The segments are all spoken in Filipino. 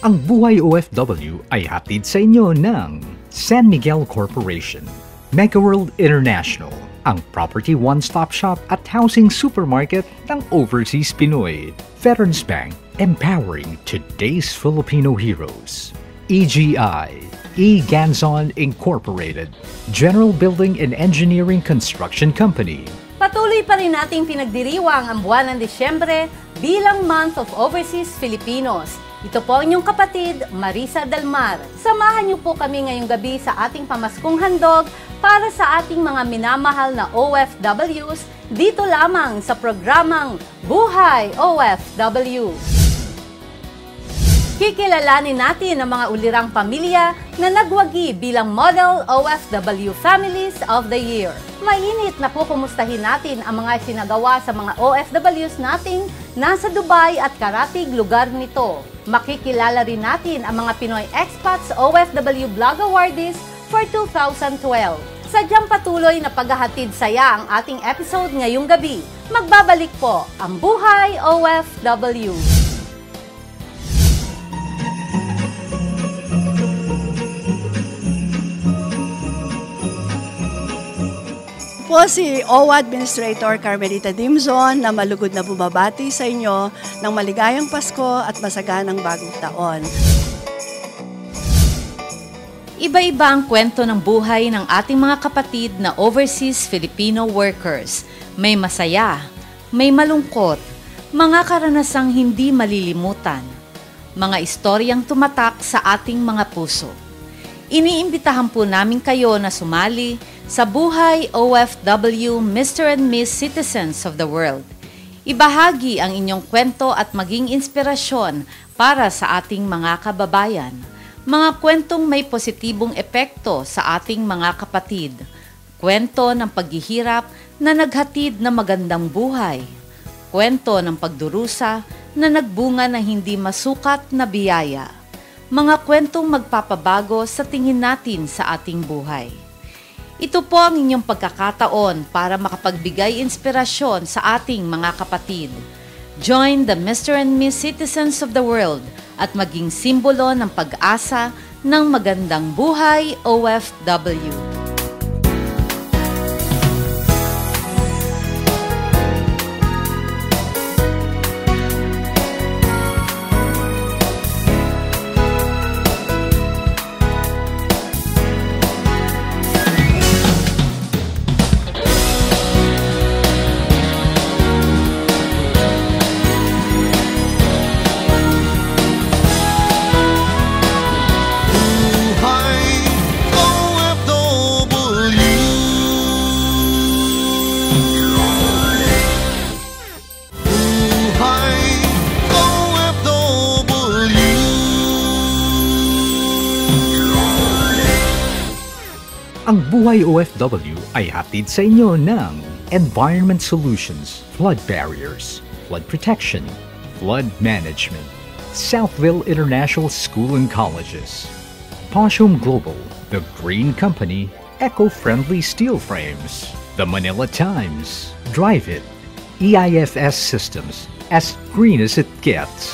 Ang Buhay OFW ay hatid sa inyo ng San Miguel Corporation, Megaworld International, ang property one-stop shop at housing supermarket ng Overseas Pinoy, Veterans Bank, empowering today's Filipino heroes, EGI, E-Ganzon Incorporated, General Building and Engineering Construction Company. Patuloy pa rin nating pinagdiriwang ang buwan ng Disyembre bilang Month of Overseas Filipinos. Ito po ang inyong kapatid, Marisa Dalmar. Samahan niyo po kami ngayong gabi sa ating pamaskong handog para sa ating mga minamahal na OFWs dito lamang sa programang Buhay OFW. Kikilalanin natin ang mga ulirang pamilya na nagwagi bilang Model OFW Families of the Year. Mainit na po kumustahin natin ang mga sinagawa sa mga OFWs nating nasa Dubai at karatig lugar nito. Makikilala rin natin ang mga Pinoy Expats OFW Blog Awardees for 2012. Sadyang patuloy na paghahatid saya ang ating episode ngayong gabi. Magbabalik po ang Buhay OFW. Po si OWA Administrator Carmelita Dimzon na malugod na bumabati sa inyo ng maligayang Pasko at masaganang bagong taon. Iba-iba ang kwento ng buhay ng ating mga kapatid na overseas Filipino workers. May masaya, may malungkot, mga karanasang hindi malilimutan, mga istoryang tumatak sa ating mga puso. Iniimbitahan po namin kayo na sumali sa Buhay OFW Mr. and Miss Citizens of the World. Ibahagi ang inyong kwento at maging inspirasyon para sa ating mga kababayan. Mga kwentong may positibong epekto sa ating mga kapatid. Kwento ng paghihirap na naghatid na magandang buhay. Kwento ng pagdurusa na nagbunga ng hindi masukat na biyaya. Mga kwentong magpapabago sa tingin natin sa ating buhay. Ito po ang inyong pagkakataon para makapagbigay inspirasyon sa ating mga kapatid. Join the Mr. and Miss Citizens of the World at maging simbolo ng pag-asa ng magandang buhay OFW. Ang Buhay OFW ay hatid sa inyo ng Environment Solutions, Flood Barriers, Flood Protection, Flood Management, Southville International School and Colleges, Poshum Global, The Green Company, Eco-Friendly Steel Frames, The Manila Times, Drive It, EIFS Systems, as green as it gets.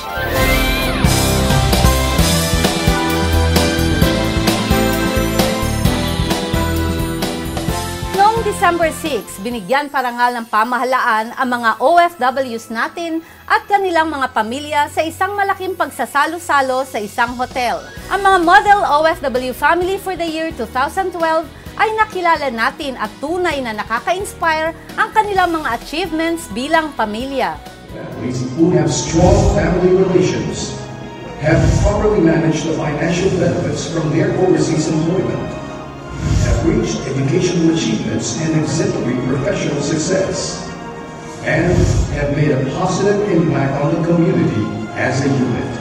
December 6, binigyan parangal ng pamahalaan ang mga OFWs natin at kanilang mga pamilya sa isang malaking pagsasalo-salo sa isang hotel. Ang mga Model OFW Family for the Year 2012 ay nakilala natin at tunay na nakaka-inspire ang kanilang mga achievements bilang pamilya. Families who have strong family relations have properly managed the financial benefits from their overseas employment, have reached educational achievements and exemplary professional success, and have made a positive impact on the community as a unit.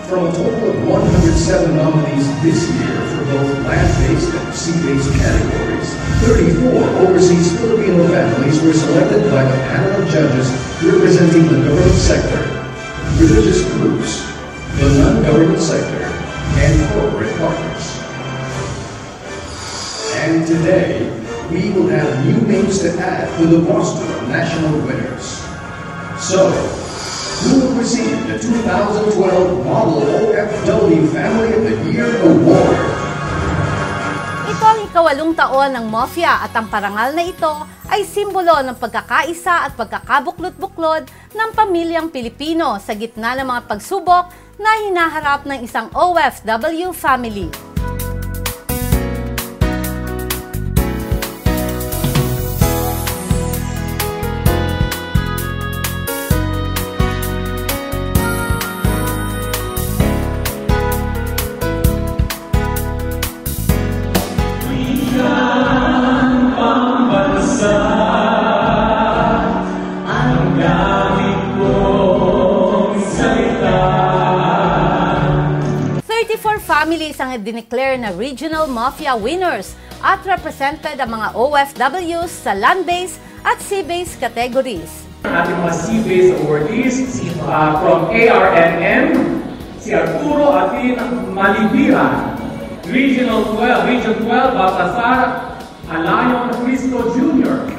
From a total of 107 nominees this year for both land-based and sea-based categories, 34 overseas Filipino families were selected by the panel of judges representing the government sector, religious groups, the non-government sector, and corporate partners. And today, we will have new names to add to the roster of national winners. So, who will receive the 2012 Model OFW Family of the Year Award. Ito ang ika-8 taon ng Mafia at ang parangal na ito ay simbolo ng pagkakaisa at pagkakabuklod-buklod ng pamilyang Pilipino sa gitna ng mga pagsubok na hinaharap ng isang OFW family. Families ang dineclare na Regional Mafia winners at represented ang mga OFWs sa land-based at sea-based categories. Ating mga sea-based awardees from ARNM, si Arturo Atin Malibira, Region 12, Baltasar Alayon Cristo Jr.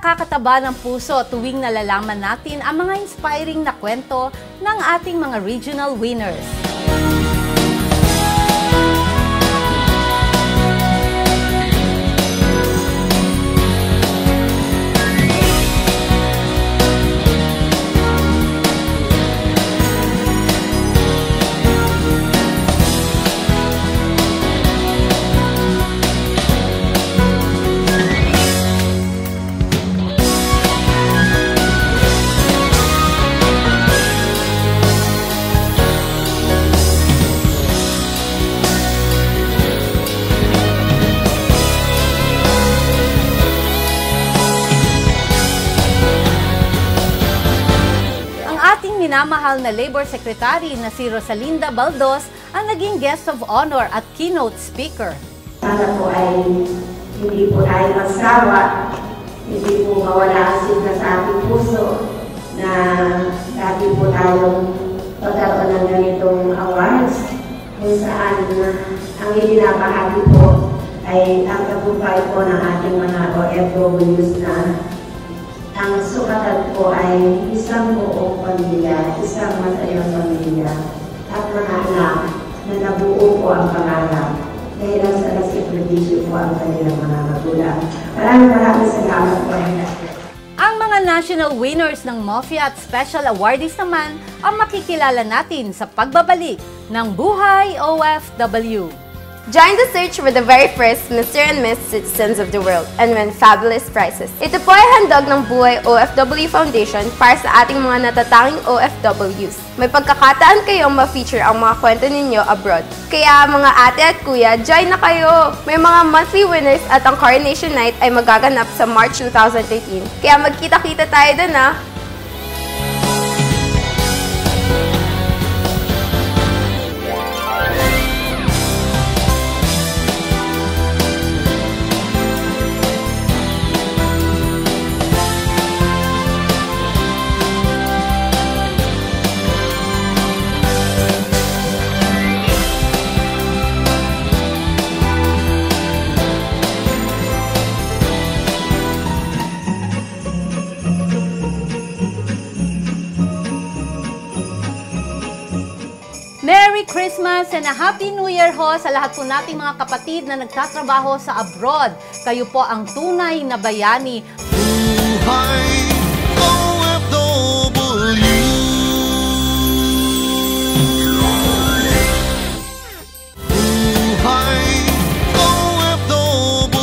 Nakakataba ng puso tuwing nalalaman natin ang mga inspiring na kwento ng ating mga regional winners. Minamahal na Labor Secretary na si Rosalinda Baldos ang naging guest of honor at keynote speaker. Sana po ay hindi po tayo magsawa, hindi po mawala ang sigla sa ating puso na dati po tayong pagkaroon ng ganitong awards kung saan ang ibinabahagi po ay ang tagumpay po ng ating mga OFWs na ang sukatan po ay isang buong pamilya, isang masayang pamilya, at mga anak na nabuo po ang pangarap dahil sa sakripisyo po ang kanilang mga magulang. Maraming salamat po. Ang mga national winners ng Mafia at special awardees naman ang makikilala natin sa pagbabalik ng Buhay OFW. Join the search for the very first Mr. and Miss Citizens of the World and win fabulous prizes. Ito po ay handog ng Buhay OFW Foundation para sa ating mga natatanging OFWs. May pagkakataan kayong ma-feature ang mga kwento ninyo abroad. Kaya mga ate at kuya, join na kayo! May mga monthly winners at ang Coronation Night ay magaganap sa March 2013. Kaya magkita-kita tayo dun ah! Merry Christmas and a Happy New Year ho sa lahat po nating mga kapatid na nagtatrabaho sa abroad. Kayo po ang tunay na bayani. Buhay OFW. Buhay OFW.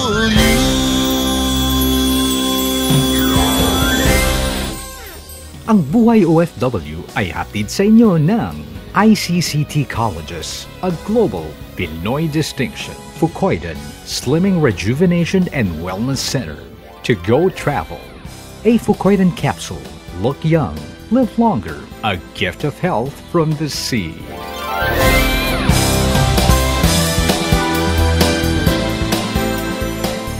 Ang Buhay OFW ay hatid sa inyo ng ICCT Colleges, a global Pinoy distinction. Fukoidan Slimming Rejuvenation and Wellness Center. To Go Travel. A Fukoidan capsule. Look young, live longer. A gift of health from the sea.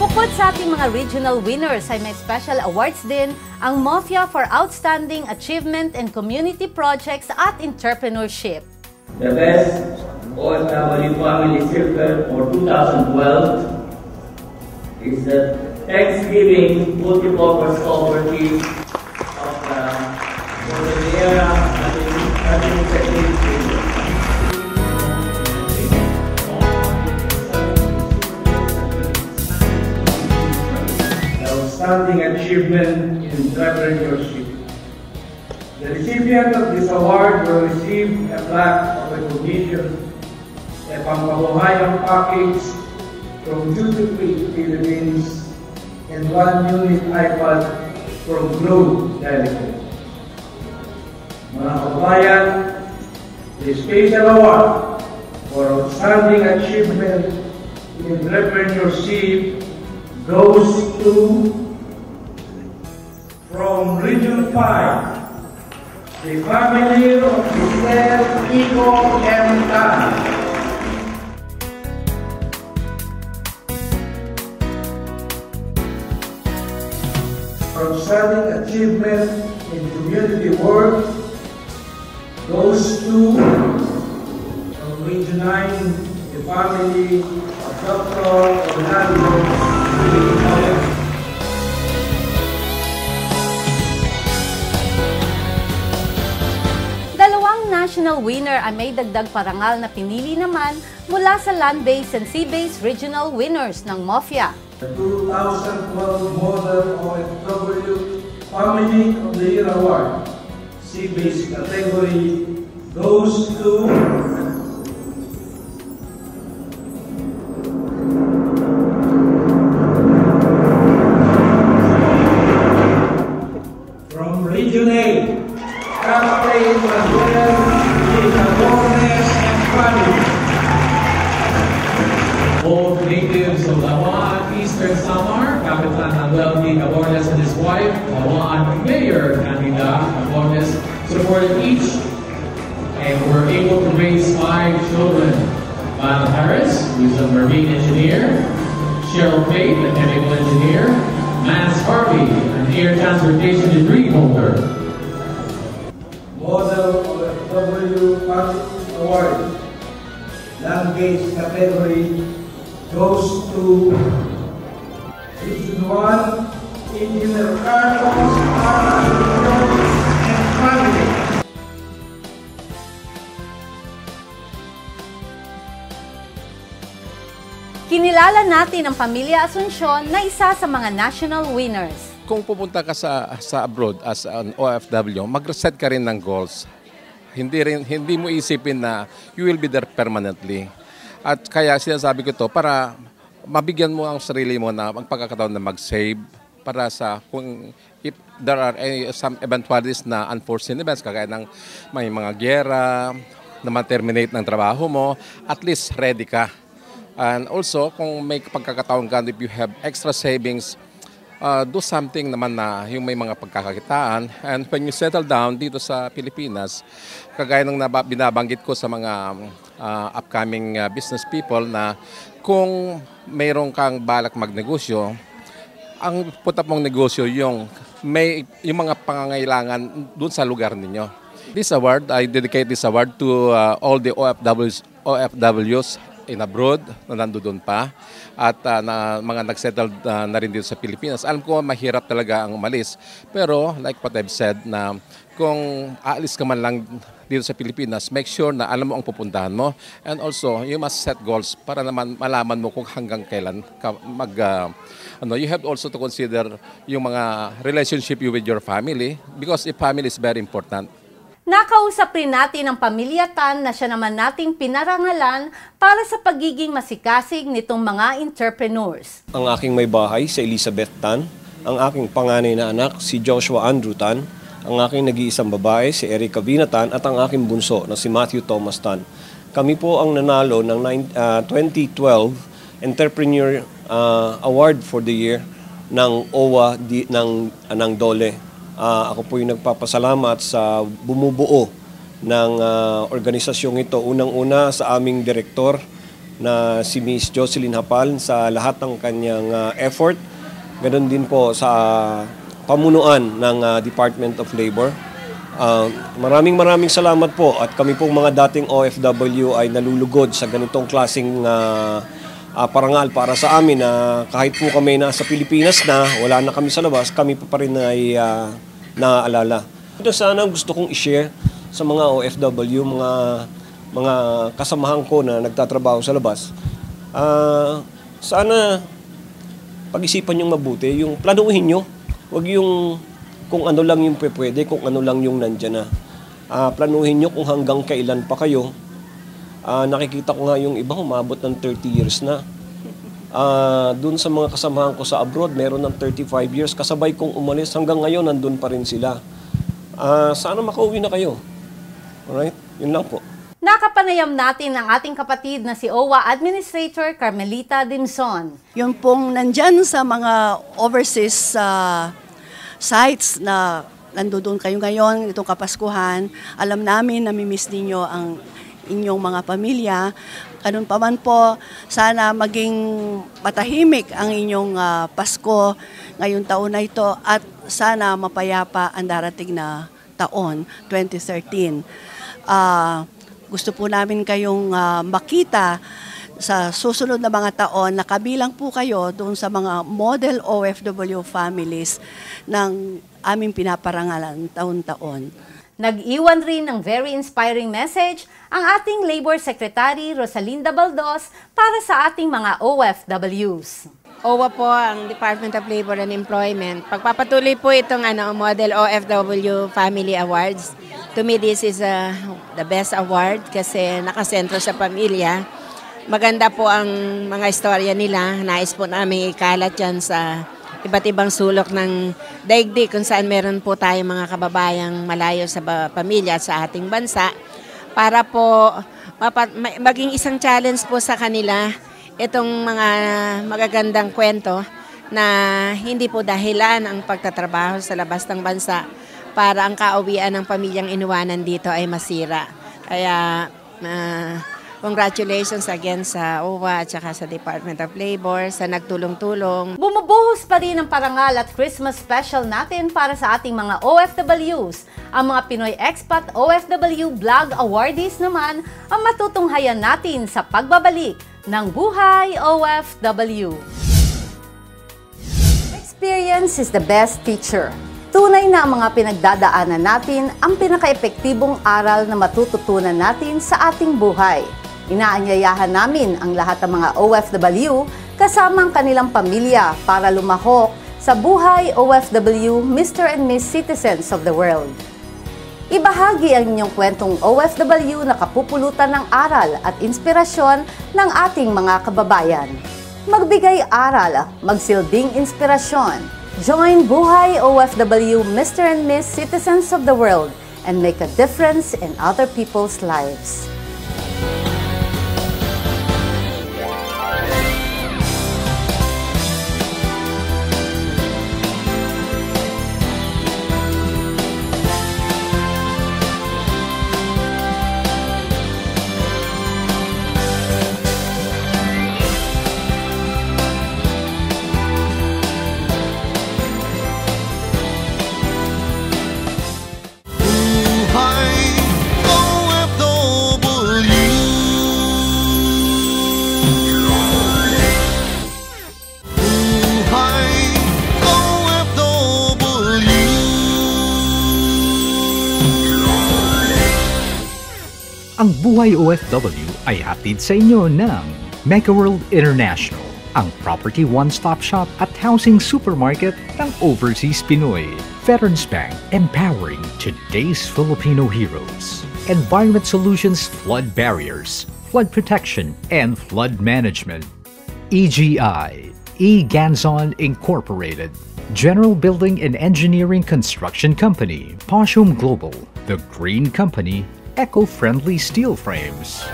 Bukod sa ating mga regional winners ay may special awards din ang MOFIA for Outstanding Achievement in Community Projects at Entrepreneurship. The best OFW Family Circle for 2012 is the Thanksgiving Multipurpose Cooperative of the Cordillera Administrative Region. Outstanding achievement in entrepreneurship. The recipient of this award will receive a plaque of recognition, a pampabuhayang package from Duty Free Philippines, and 1 unit iPad from Globe Telecom. Mga kabayan, the special award for outstanding achievement in entrepreneurship goes to, from Region 5, the family of Mr. Iko M. Tan. Outstanding achievement in community work goes to, from Region 9, the family of Dr. Orlando. Dalawang national winner ay may dagdag parangal na pinili naman mula sa land-based and sea-based regional winners ng MOFIA. The 2012 Model OFW Family of the Year Award, sea-based category, goes to from Region 8, Captain Manuel Itabones and family. Both natives of Lawan, Eastern Samar, Kapitan Manuel Itabones and his wife, Lawan Mayor Candida Itabones, supported each and were able to raise 5 children. Van Harris, who's a marine engineer, Cheryl Pate, a chemical engineer, Lance Harvey, an air transportation degree holder. Model OFW Family Award, land-based category, goes to Region 1, Engineer Carlos and family. Kinilala natin ang pamilya Asuncion na isa sa mga national winners. Kung pupunta ka sa abroad as an OFW, mag-reset ka rin ng goals. Hindi mo isipin na you will be there permanently. At kaya sinasabi ko ito para mabigyan mo ang sarili mo na ang pagkakataon na mag-save para sa kung if there are some eventualities na unforeseen events kagaya ng may mga gyera na ma-terminate ng trabaho mo, at least ready ka. And also, kung may pagkakataon ka, if you have extra savings, do something naman na yung may mga pagkakakitaan. And when you settle down dito sa Pilipinas, kagaya ng binabanggit ko sa mga upcoming business people na kung mayroon kang balak magnegosyo, ang putap mong negosyo yung mga pangangailangan dun sa lugar ninyo. This award, I dedicate this award to all the OFWs in abroad na nandoon pa at na mga nagsettle na rin dito sa Pilipinas. Alam ko mahirap talaga ang umalis, pero like what I've said na kung aalis ka man lang dito sa Pilipinas, make sure na alam mo ang pupuntahan mo, and also you must set goals para naman malaman mo kung hanggang kailan ka you have also to consider yung mga relationship you with your family, because if family is very important. Nakausap rin natin ang pamilya Tan na siya naman nating pinarangalan para sa pagiging masikasig nitong mga entrepreneurs. Ang aking may bahay si Elizabeth Tan, ang aking panganay na anak si Joshua Andrew Tan, ang aking nag-iisang babae si Erica Vina Tan at ang aking bunso na si Matthew Thomas Tan. Kami po ang nanalo ng 2012 Entrepreneur Award for the year ng OWA ng DOLE. Ako po yung nagpapasalamat sa bumubuo ng organisasyong ito. Unang-una sa aming direktor na si Ms. Jocelyn Hapal sa lahat ng kanyang effort. Ganon din po sa pamunuan ng Department of Labor. Maraming salamat po at kami pong mga dating OFW ay nalulugod sa ganitong klaseng parangal para sa amin na kahit po kami nasa Pilipinas na, wala na kami sa labas, kami pa rin ay naaalala. Ito sana gusto kong i-share sa mga OFW, mga kasamahan ko na nagtatrabaho sa labas. Sana pag-isipan nyo mabuti, yung planuhin nyo, huwag yung kung ano lang yung pwede, kung ano lang yung nandyan na. Planuhin nyo kung hanggang kailan pa kayo. Nakikita ko nga yung iba umabot ng 30 years na. Doon sa mga kasamahan ko sa abroad, meron ng 35 years. Kasabay kong umalis, hanggang ngayon nandun pa rin sila. Sana makauwi na kayo. Alright? Yun lang po. Nakapanayam natin ang ating kapatid na si OWA Administrator Carmelita Dimson. Yung pong nandyan sa mga overseas sites na nandoon kayo ngayon, itong Kapaskuhan, alam namin na mimiss ninyo ang inyong mga pamilya. Ganun pa man po, sana maging matahimik ang inyong Pasko ngayong taon na ito at sana mapayapa ang darating na taon, 2013. Gusto po namin kayong makita sa susunod na mga taon na kabilang po kayo doon sa mga model OFW families ng aming pinaparangalan taon-taon. Nag-iwan rin ng very inspiring message ang ating Labor Secretary Rosalinda Baldos para sa ating mga OFWs. OWA po ang Department of Labor and Employment. Pagpapatuloy po itong Model OFW Family Awards. To me, this is the best award kasi nakasentro sa pamilya. Maganda po ang mga istorya nila. Nais po namin ikalat yan sa iba't ibang sulok ng daigdig kung saan meron po tayong mga kababayang malayo sa pamilya at sa ating bansa para po maging isang challenge po sa kanila itong mga magagandang kwento na hindi po dahilan ang pagtatrabaho sa labas ng bansa para ang kauwian ng pamilyang inuwanan dito ay masira. Kaya congratulations again sa OWA at saka sa Department of Labor sa nagtulong-tulong. Bumubuhos pa rin ang parangal at Christmas special natin para sa ating mga OFWs. Ang mga Pinoy Expat OFW Blog Awardees naman ang matutunghayan natin sa pagbabalik ng Buhay OFW. Experience is the best teacher. Tunay na ang mga pinagdadaanan natin ang pinaka-epektibong aral na matututunan natin sa ating buhay. Inaanyayahan namin ang lahat ng mga OFW kasama ang kanilang pamilya para lumahok sa Buhay OFW Mr. and Miss Citizens of the World. Ibahagi ang inyong kwentong OFW na kapupulutan ng aral at inspirasyon ng ating mga kababayan. Magbigay aral, magsilbing inspirasyon. Join Buhay OFW Mr. and Miss Citizens of the World and make a difference in other people's lives. Ang Buhay OFW ay hatid sa inyo ng Mega World International, ang property one-stop shop at housing supermarket ng Overseas Pinoy. Veterans Bank, empowering today's Filipino heroes. Environment Solutions Flood Barriers, Flood Protection and Flood Management. EGI, E-Ganzon Incorporated. General Building and Engineering Construction Company, Poshum Global, The Green Company, Eco-Friendly Steel Frames.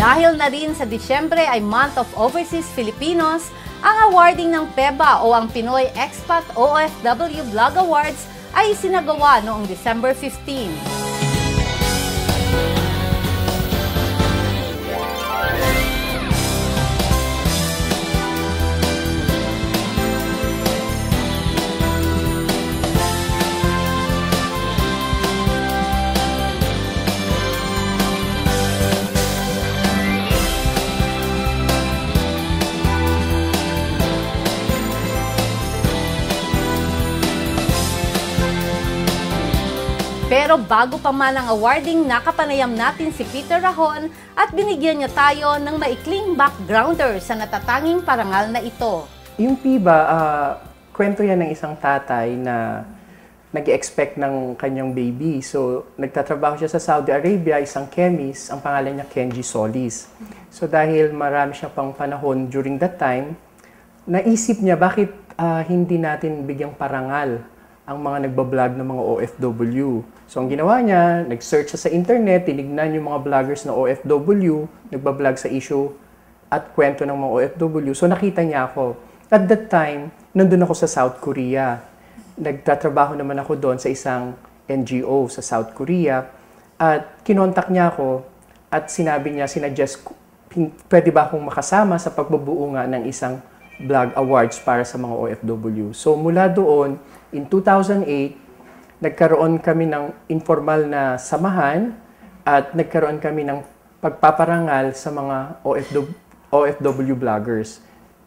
Dahil na rin sa Disyembre ay Month of Overseas Filipinos, ang awarding ng PEBA o ang Pinoy Expat OFW Blog Awards ay sinagawa noong December 15. Pero bago pa man ang awarding, nakapanayam natin si Peter Rahon at binigyan niya tayo ng maikling backgrounder sa natatanging parangal na ito. Yung PIBA, kwento yan ng isang tatay na nag-expect ng kanyang baby. So, nagtatrabaho siya sa Saudi Arabia, isang chemist, ang pangalan niya Kenji Solis. So, dahil marami siya pang panahon during that time, naisip niya bakit hindi natin bigyang parangal ang mga nagbablog ng mga OFW. So, ang ginawa niya, nag-search siya sa internet, tinignan yung mga vloggers na OFW, nagbablog sa issue at kwento ng mga OFW. So, nakita niya ako. At that time, nandun ako sa South Korea. Nagtatrabaho naman ako doon sa isang NGO sa South Korea. At kinontak niya ako at sinabi niya, sinuggest, pwede ba akong makasama sa pagbubuo nga ng isang blog awards para sa mga OFW. So, mula doon, in 2008, nagkaroon kami ng informal na samahan at nagkaroon kami ng pagpaparangal sa mga OFW vloggers.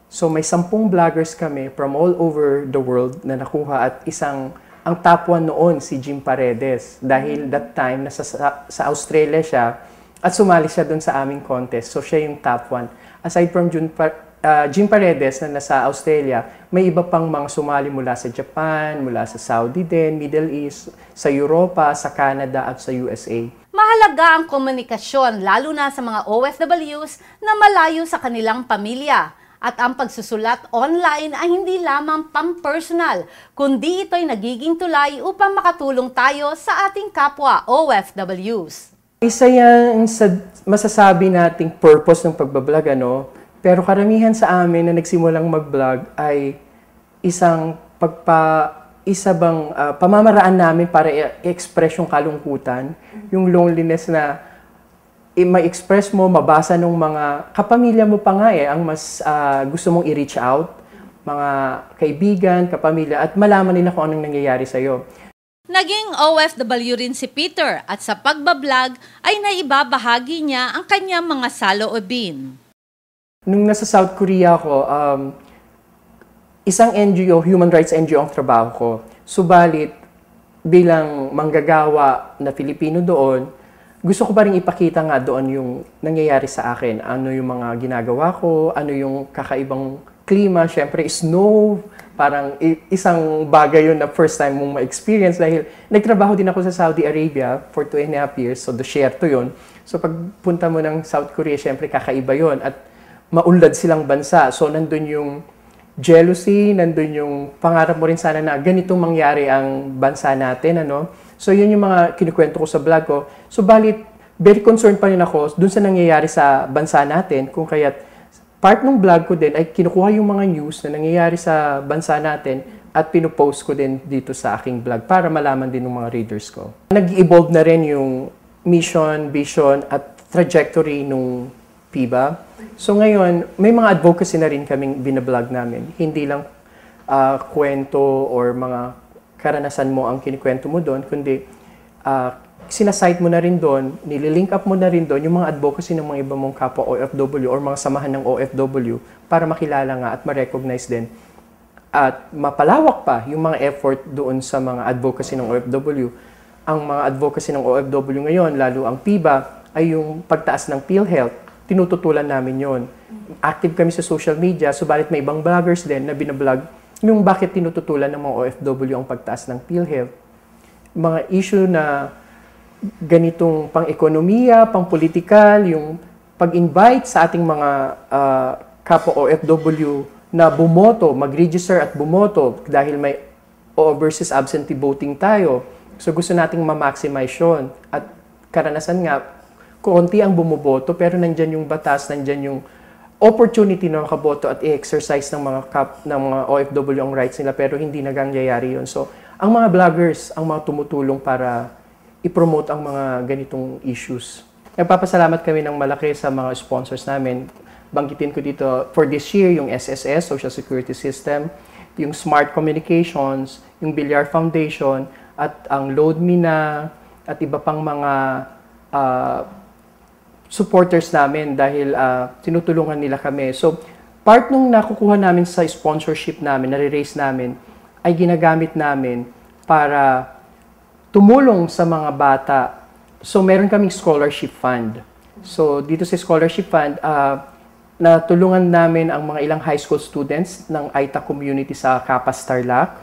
So may 10 vloggers kami from all over the world na nakuha at ang top 1 noon si Jim Paredes dahil that time nasa sa Australia siya at sumali siya doon sa aming contest. So siya yung top 1. Aside from Jim Paredes na nasa Australia, may iba pang mga sumali mula sa Japan, mula sa Saudi din, Middle East, sa Europa, sa Canada at sa USA. Mahalaga ang komunikasyon lalo na sa mga OFWs na malayo sa kanilang pamilya. At ang pagsusulat online ay hindi lamang pampersonal, kundi ito'y nagiging tulay upang makatulong tayo sa ating kapwa OFWs. Isa yan sa masasabi nating purpose ng pagbablog, ano? Pero karamihan sa amin na nagsimulang mag-vlog ay pamamaraan namin para i-express yung kalungkutan, yung loneliness na ma-express mo, mabasa ng mga kapamilya mo pa nga ang mas gusto mong i-reach out, mga kaibigan, kapamilya, at malaman nila kung anong nangyayari sa'yo. Naging OFW rin si Peter at sa pagbablog ay naibabahagi niya ang kanyang mga saloobin. Nung nasa South Korea ako, isang NGO, human rights NGO ang trabaho ko. Subalit, bilang manggagawa na Filipino doon, gusto ko pa rin ipakita nga doon yung nangyayari sa akin. Ano yung mga ginagawa ko, ano yung kakaibang klima. Siyempre, snow, parang isang bagay yun na first time mong ma-experience dahil nagtrabaho din ako sa Saudi Arabia for 2.5 years, so share to yun. So pagpunta mo ng South Korea, siyempre kakaiba yun. At maunlad silang bansa. So, nandun yung jealousy, nandun yung pangarap mo rin sana na ganitong mangyari ang bansa natin, ano? So, yun yung mga kinukwento ko sa vlog ko. So, balit, very concerned pa rin ako dun sa nangyayari sa bansa natin, kung kaya't part ng vlog ko din ay kinukuha yung mga news na nangyayari sa bansa natin at pinupost ko din dito sa aking vlog para malaman din ng mga readers ko. Nag-evolve na rin yung mission, vision, at trajectory nung PIBA. So ngayon, may mga advocacy na rin kaming binablog namin. Hindi lang kwento or mga karanasan mo ang kinikwento mo doon, kundi sinasite mo na rin doon, nililink up mo na rin doon yung mga advocacy ng mga iba mong kapwa OFW or mga samahan ng OFW para makilala nga at ma-recognize din. At mapalawak pa yung mga effort doon sa mga advocacy ng OFW. Ang mga advocacy ng OFW ngayon, lalo ang PIBA, ay yung pagtaas ng PhilHealth. Tinututulan namin yon. Active kami sa social media, subalit may ibang vloggers din na binablog yung bakit tinututulan ng mga OFW ang pagtaas ng PhilHealth. Mga issue na ganitong pang-ekonomiya, pang-politikal, yung pag-invite sa ating mga kapwa OFW na bumoto, mag-register at bumoto dahil may overseas absentee voting tayo. So gusto nating ma-maximize yun. At karanasan nga, konti ang bumoboto, pero nandyan yung batas, nandyan yung opportunity na makaboto at i-exercise ng mga OFW ang rights nila, pero hindi nagangyayari yun. So, ang mga vloggers, ang mga tumutulong para i-promote ang mga ganitong issues. Nagpapasalamat kami ng malaki sa mga sponsors namin. Banggitin ko dito, for this year, yung SSS, Social Security System, yung Smart Communications, yung Villar Foundation, at ang LoadMe at iba pang mga supporters namin dahil tinutulungan nila kami. So, part nung nakukuha namin sa sponsorship namin, nare-raise namin, ay ginagamit namin para tumulong sa mga bata. So, meron kaming scholarship fund. So, dito sa scholarship fund, natulungan namin ang mga ilang high school students ng Aita community sa Capas Tarlac.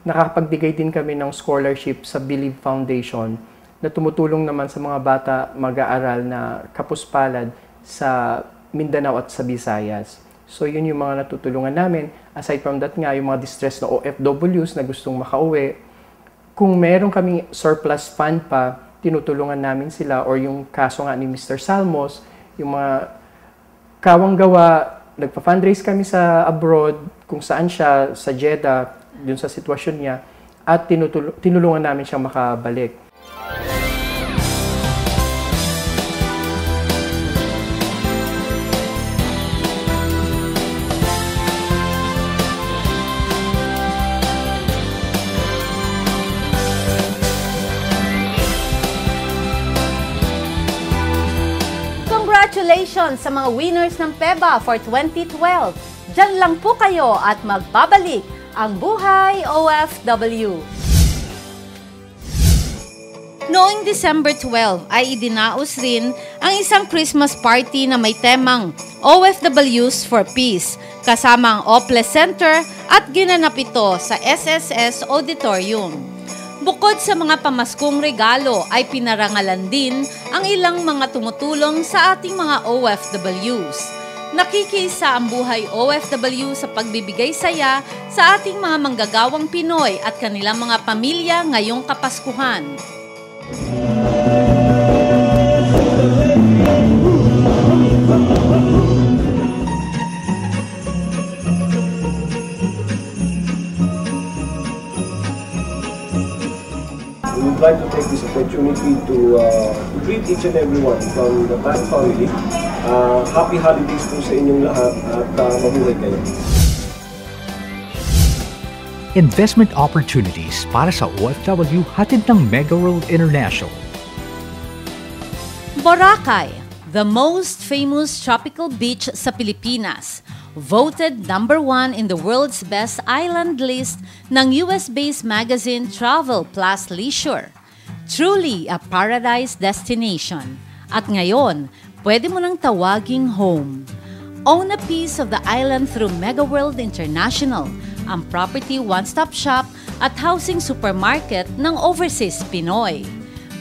Nakapagbigay din kami ng scholarship sa Believe Foundation na tumutulong naman sa mga bata mag-aaral na kapuspalad sa Mindanao at sa Visayas. So, yun yung mga natutulungan namin. Aside from that nga, yung mga distressed na OFWs na gustong makauwi, kung meron kaming surplus fund pa, tinutulungan namin sila, or yung kaso nga ni Mr. Salmos, yung mga kawang-gawa, nagpa-fundraise kami sa abroad, kung saan siya, sa Jeddah, dun sa sitwasyon niya, at tinulungan namin siyang makabalik. Congratulations sa mga winners ng PEBA for 2012. Diyan lang po kayo at magbabalik ang Buhay OFW. Noong December 12 ay idinaos rin ang isang Christmas party na may temang OFWs for Peace kasama ang Ople Center at ginanap ito sa SSS Auditorium. Bukod sa mga pamaskong regalo ay pinarangalan din ang ilang mga tumutulong sa ating mga OFWs. Nakikisa ang Buhay OFW sa pagbibigay saya sa ating mga manggagawang Pinoy at kanilang mga pamilya ngayong Kapaskuhan. We would like to take this opportunity to greet each and everyone from the Tan family. Happy holidays po sa inyong lahat at mabuhay kayo. Investment opportunities para sa OFW hatid ng Mega World International. Boracay, the most famous tropical beach sa Pilipinas, voted #1 in the world's best island list ng US-based magazine Travel Plus Leisure. Truly a paradise destination. At ngayon, pwede mo nang tawaging home. Own a piece of the island through Mega World International, ang property one-stop shop at housing supermarket ng overseas Pinoy.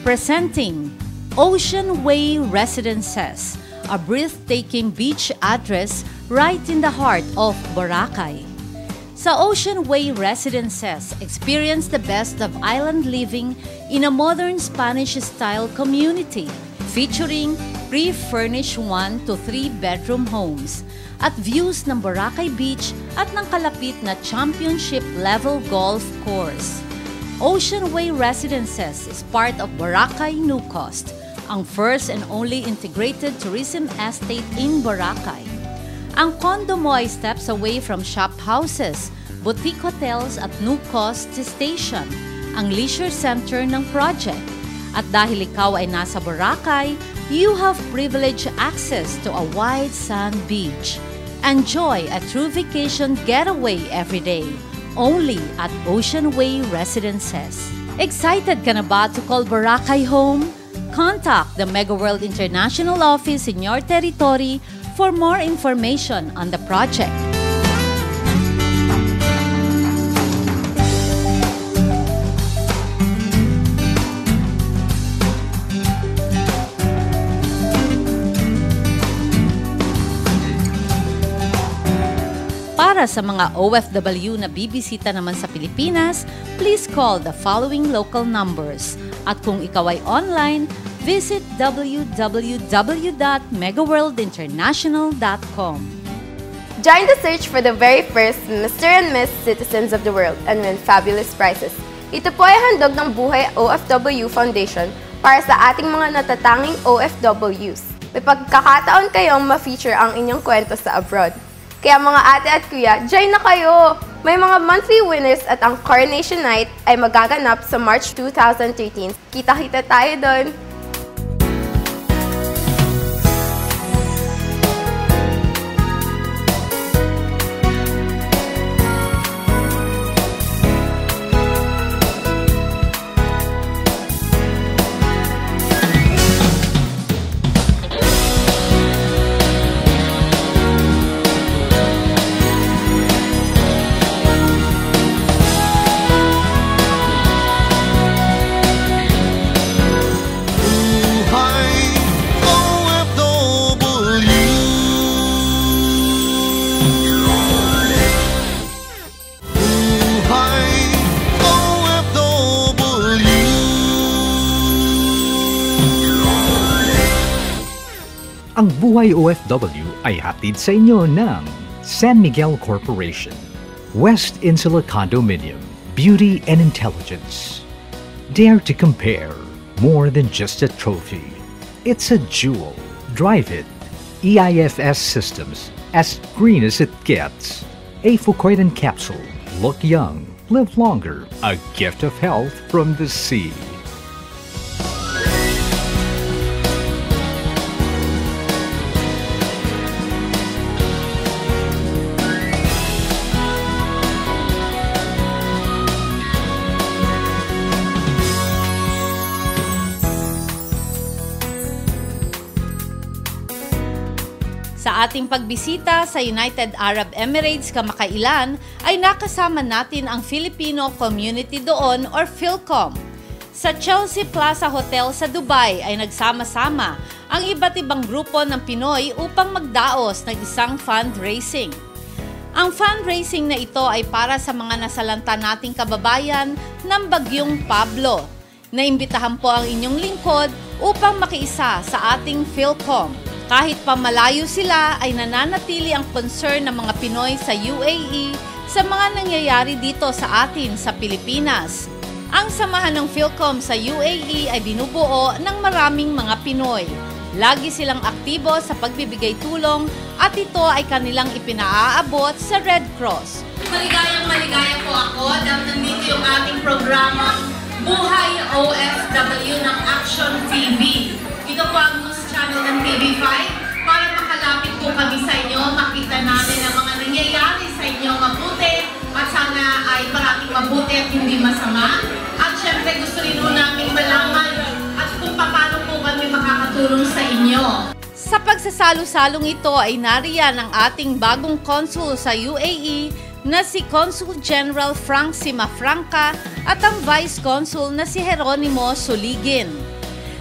Presenting Ocean Way Residences, a breathtaking beach address right in the heart of Boracay. Sa Ocean Way Residences, experience the best of island living in a modern Spanish-style community featuring pre-furnished 1 to 3 bedroom homes at views ng Boracay Beach at ng kalapit na championship-level golf course. Ocean Way Residences is part of Boracay New Coast, ang first and only integrated tourism estate in Boracay. Ang condo mo ay steps away from shop houses, boutique hotels at New Coast Station, ang leisure center ng project. At dahil ikaw ay nasa Boracay, you have privileged access to a wide sand beach. Enjoy a true vacation getaway every day, only at Ocean Way Residences. Excited ka na ba to call Boracay home? Contact the Mega World International office in your territory for more information on the project. Para sa mga OFW na bibisita naman sa Pilipinas, please call the following local numbers. At kung ikaw ay online, visit www.megaworldinternational.com. Join the search for the very first Mr. and Miss Citizens of the World and win fabulous prizes. Ito po ay handog ng Buhay OFW Foundation para sa ating mga natatanging OFWs. May pagkakataon kayong ma-feature ang inyong kwento sa abroad. Kaya mga ate at kuya, join na kayo! May mga monthly winners at ang Coronation Night ay magaganap sa March 2013. Kita-kita tayo doon! Ang Buhay OFW ay hatid sa inyo ng San Miguel Corporation, West Insula Condominium, Beauty and Intelligence. Dare to compare, more than just a trophy. It's a jewel. Drive it. EIFS Systems, as green as it gets. A Fucoidan capsule. Look young, live longer. A gift of health from the sea. Sa ating pagbisita sa United Arab Emirates kamakailan ay nakasama natin ang Filipino community doon or Philcom. Sa Chelsea Plaza Hotel sa Dubai ay nagsama-sama ang iba't ibang grupo ng Pinoy upang magdaos ng isang fundraising. Ang fundraising na ito ay para sa mga nasalanta nating kababayan ng Bagyong Pablo. Naimbitahan po ang inyong lingkod upang makiisa sa ating Philcom. Kahit pa malayo sila ay nananatili ang concern ng mga Pinoy sa UAE sa mga nangyayari dito sa atin sa Pilipinas. Ang samahan ng Philcom sa UAE ay binubuo ng maraming mga Pinoy. Lagi silang aktibo sa pagbibigay tulong at ito ay kanilang ipinaaabot sa Red Cross. Maligayang-maligaya po ako dahil nandito yung ating programang Buhay OFW ng Action TV. Ito po ang news channel ng TV5 para makalapit po kami sa inyo, makita namin ang mga nangyayari sa inyo mabuti at sana ay parating mabuti at hindi masama. At syempre gusto rin po namin malaman at kung paano po kami makakatulong sa inyo. Sa pagsasalo-salong ito ay nariyan ang ating bagong consul sa UAE na si Consul General Frank Simafranca at ang Vice Consul na si Jeronimo Suligin.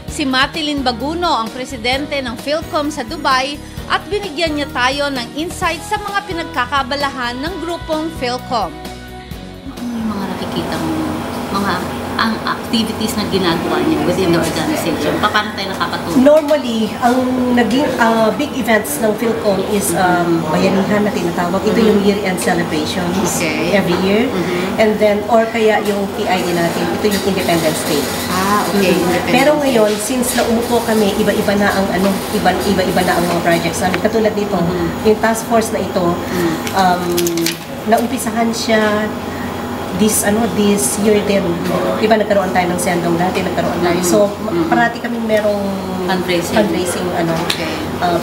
Si Matilin Baguno ang presidente ng Philcom sa Dubai at binigyan niya tayo ng insight sa mga pinagkakabalahan ng grupong Philcom. Ano yung mga nakikita mo, mga ang activities na ginagawa niya within the organization? Paano tayo nakakatulong? Normally, ang naging big events ng Philcom is bayanihan na tinatawag. Ito yung year-end celebrations every year. And then, or kaya yung PID natin, ito yung Independence Day. Okay. Pero ngayon, since naumupo kami, iba-iba na ang iba-iba na ang mga projects namin. Katulad nito, yung task force na ito, naumpisahan siya this year din. Diba nagkaroon tayo ng sendong dati, nagkaroon tayo. So, parati kaming merong fundraising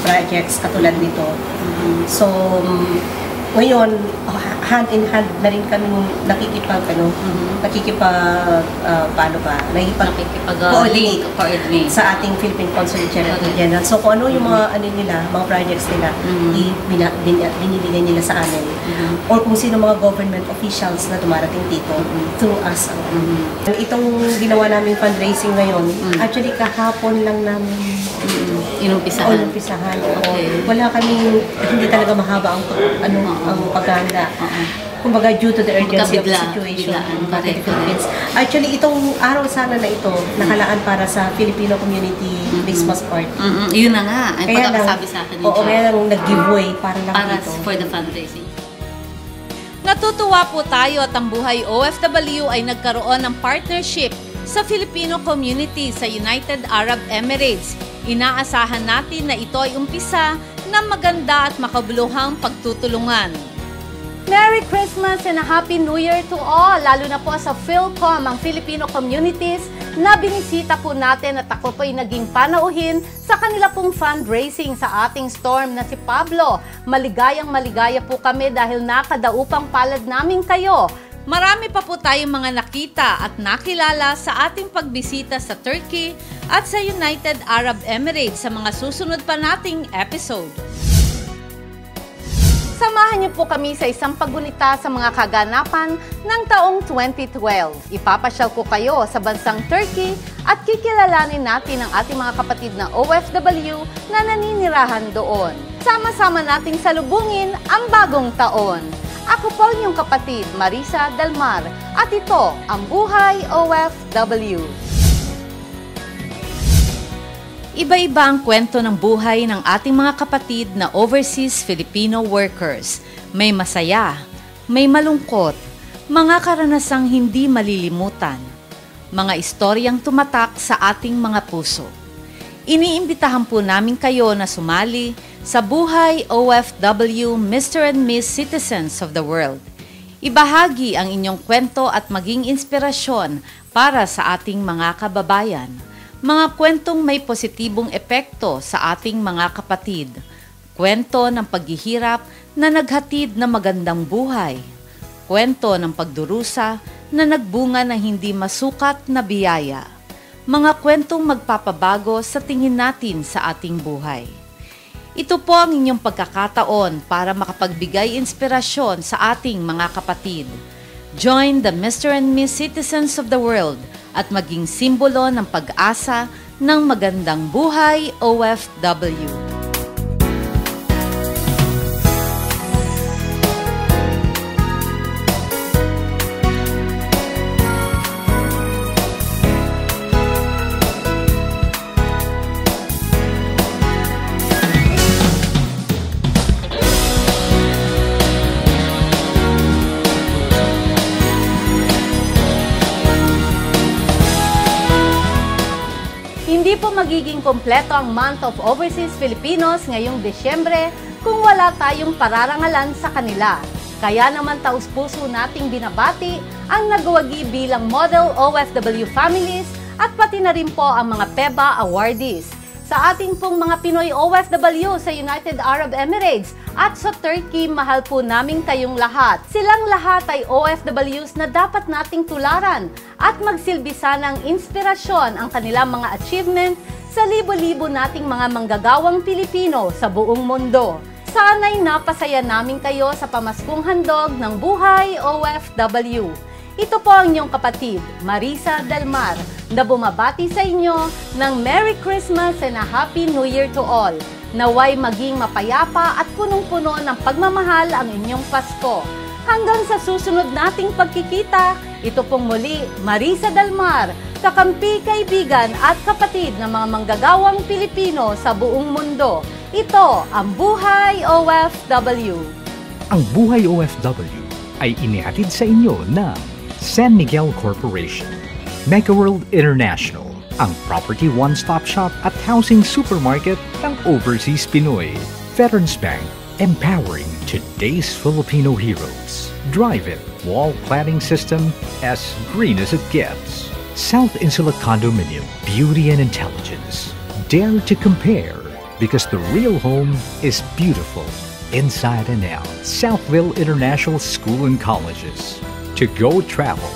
projects katulad nito. So, ngayon, hand in hand na rin kami nakikipag-coordinate sa ating Philippine Consulate General. So, kung ano yung mga mga projects nila, binibigay nila sa amin. Or kung sino mga government officials na dumarating dito, through us. Itong ginawa naming fundraising ngayon, actually kahapon lang namin inumpisahan. Wala kaming, hindi talaga mahaba ang paghahanda. kumbaga due to the urgency of the Bigla- situation biglaan, in the correct. Philippines. Actually, itong araw sana na ito, nakalaan para sa Filipino community Christmas party. Yun na nga, ang Kaya lang- pagkakasabi sa akin ni Oo, Char. kaya lang nag-giveaway para lang Para dito. for the fundraising. Natutuwa po tayo at ang Buhay OFW ay nagkaroon ng partnership sa Filipino community sa United Arab Emirates. Inaasahan natin na ito ay umpisa ng maganda at makabuluhang pagtutulungan. Merry Christmas and a Happy New Year to all! Lalo na po sa PhilCom, ang Filipino communities na binisita po natin at ako po ay naging panauhin sa kanila pong fundraising sa ating storm na si Pablo. Maligayang maligaya po kami dahil nakadaupang palad namin kayo. Marami pa po tayong mga nakita at nakilala sa ating pagbisita sa Turkey at sa United Arab Emirates sa mga susunod pa nating episode. Samahan niyo po kami sa isang paggunita sa mga kaganapan ng taong 2012. Ipapasyal ko kayo sa bansang Turkey at kikilalanin natin ang ating mga kapatid na OFW na naninirahan doon. Sama-sama nating salubungin ang bagong taon. Ako po inyong kapatid, Marisa Dalmar, at ito ang Buhay OFW. Iba-iba ang kwento ng buhay ng ating mga kapatid na overseas Filipino workers. May masaya, may malungkot, mga karanasang hindi malilimutan, mga istoryang tumatak sa ating mga puso. Iniimbitahan po namin kayo na sumali sa Buhay OFW Mr. and Miss Citizens of the World. Ibahagi ang inyong kwento at maging inspirasyon para sa ating mga kababayan. Mga kwentong may positibong epekto sa ating mga kapatid. Kwento ng paghihirap na naghatid na magandang buhay. Kwento ng pagdurusa na nagbunga ng hindi masukat na biyaya. Mga kwentong magpapabago sa tingin natin sa ating buhay. Ito po ang inyong pagkakataon para makapagbigay inspirasyon sa ating mga kapatid. Join the Mr. and Miss Citizens of the World at maging simbolo ng pag-asa ng magandang buhay OFW. Hindi po magiging kompleto ang Month of Overseas Filipinos ngayong Desyembre kung wala tayong pararangalan sa kanila. Kaya naman taus-puso nating binabati ang nagwagi bilang Model OFW Families at pati na rin po ang mga PEBA awardees. Sa ating pong mga Pinoy OFW sa United Arab Emirates at sa Turkey, mahal po namin kayong lahat. Silang lahat ay OFWs na dapat nating tularan at magsilbi sana ng inspirasyon ang kanilang mga achievement sa libo-libo nating mga manggagawang Pilipino sa buong mundo. Sana'y napasaya namin kayo sa pamaskong handog ng Buhay OFW. Ito po ang inyong kapatid, Marisa Dalmar, na bumabati sa inyo ng Merry Christmas and a Happy New Year to all. Naway maging mapayapa at punong-puno ng pagmamahal ang inyong Pasko. Hanggang sa susunod nating pagkikita, ito pong muli, Marisa Dalmar, kakampi, kaibigan at kapatid ng mga manggagawang Pilipino sa buong mundo. Ito ang Buhay OFW. Ang Buhay OFW ay inihatid sa inyo ng San Miguel Corporation, Mega World International, ang property one-stop shop at housing supermarket ng Overseas Pinoy, Veterans Bank, empowering today's Filipino heroes. Drive It wall cladding system, as green as it gets. South Insula Condominium, beauty and intelligence. Dare to compare, because the real home is beautiful inside and out. Southville International School and Colleges. To Go Travel,